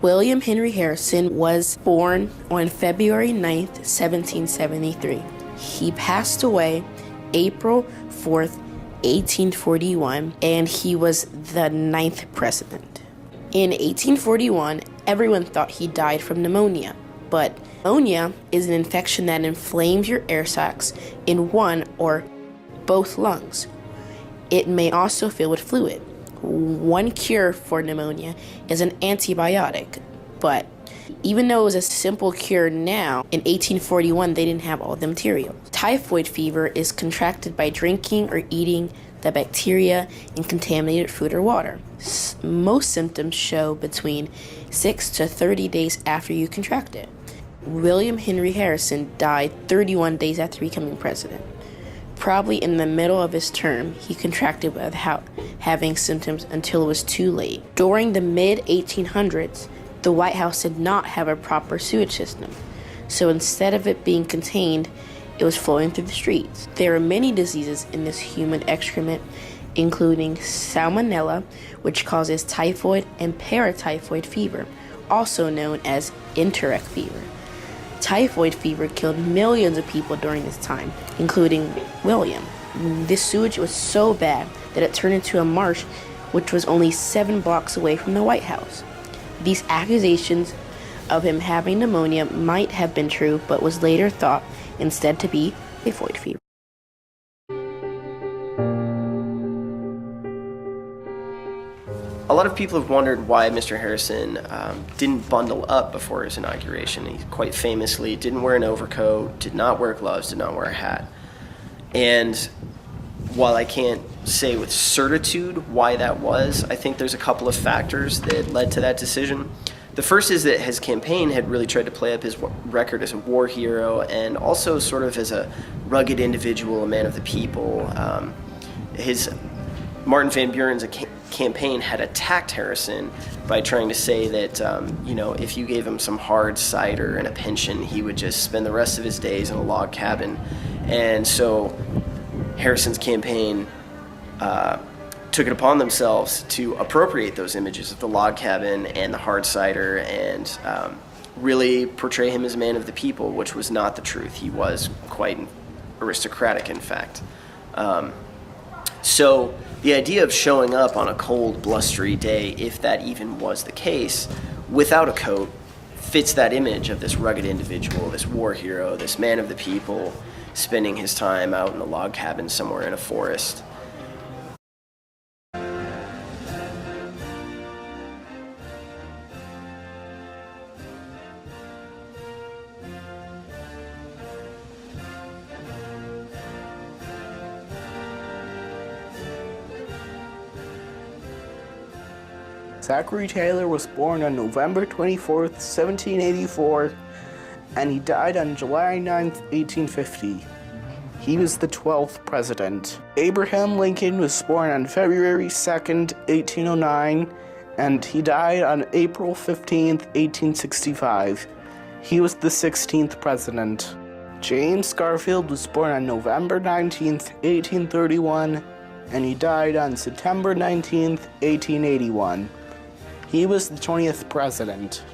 William Henry Harrison was born on February 9th, 1773. He passed away April 4th, 1841, and he was the 9th president. In 1841, everyone thought he died from pneumonia, but pneumonia is an infection that inflames your air sacs in one or both lungs. It may also fill with fluid. One cure for pneumonia is an antibiotic, but even though it was a simple cure now, in 1841 they didn't have all the materials. Typhoid fever is contracted by drinking or eating the bacteria in contaminated food or water. Most symptoms show between 6 to 30 days after you contract it. William Henry Harrison died 31 days after becoming president. Probably in the middle of his term, he contracted without having symptoms until it was too late. During the mid-1800s, the White House did not have a proper sewage system, so instead of it being contained, it was flowing through the streets. There are many diseases in this human excrement, including salmonella, which causes typhoid and paratyphoid fever, also known as enteric fever. Typhoid fever killed millions of people during this time, including William. This sewage was so bad that it turned into a marsh, which was only 7 blocks away from the White House. These accusations of him having pneumonia might have been true, but was later thought instead to be typhoid fever. A lot of people have wondered why Mr. Harrison didn't bundle up before his inauguration. He quite famously didn't wear an overcoat, did not wear gloves, did not wear a hat. And while I can't say with certitude why that was, I think there's a couple of factors that led to that decision. The first is that his campaign had really tried to play up his record as a war hero and also sort of as a rugged individual, a man of the people. Martin Van Buren's campaign had attacked Harrison by trying to say that, if you gave him some hard cider and a pension, he would just spend the rest of his days in a log cabin. And so Harrison's campaign took it upon themselves to appropriate those images of the log cabin and the hard cider and really portray him as a man of the people, which was not the truth. He was quite aristocratic, in fact. So the idea of showing up on a cold, blustery day, if that even was the case, without a coat, fits that image of this rugged individual, this war hero, this man of the people, spending his time out in a log cabin somewhere in a forest. Zachary Taylor was born on November 24th, 1784, and he died on July 9th, 1850. He was the 12th president. Abraham Lincoln was born on February 2nd, 1809, and he died on April 15th, 1865. He was the 16th president. James Garfield was born on November 19th, 1831, and he died on September 19th, 1881. He was the 20th president.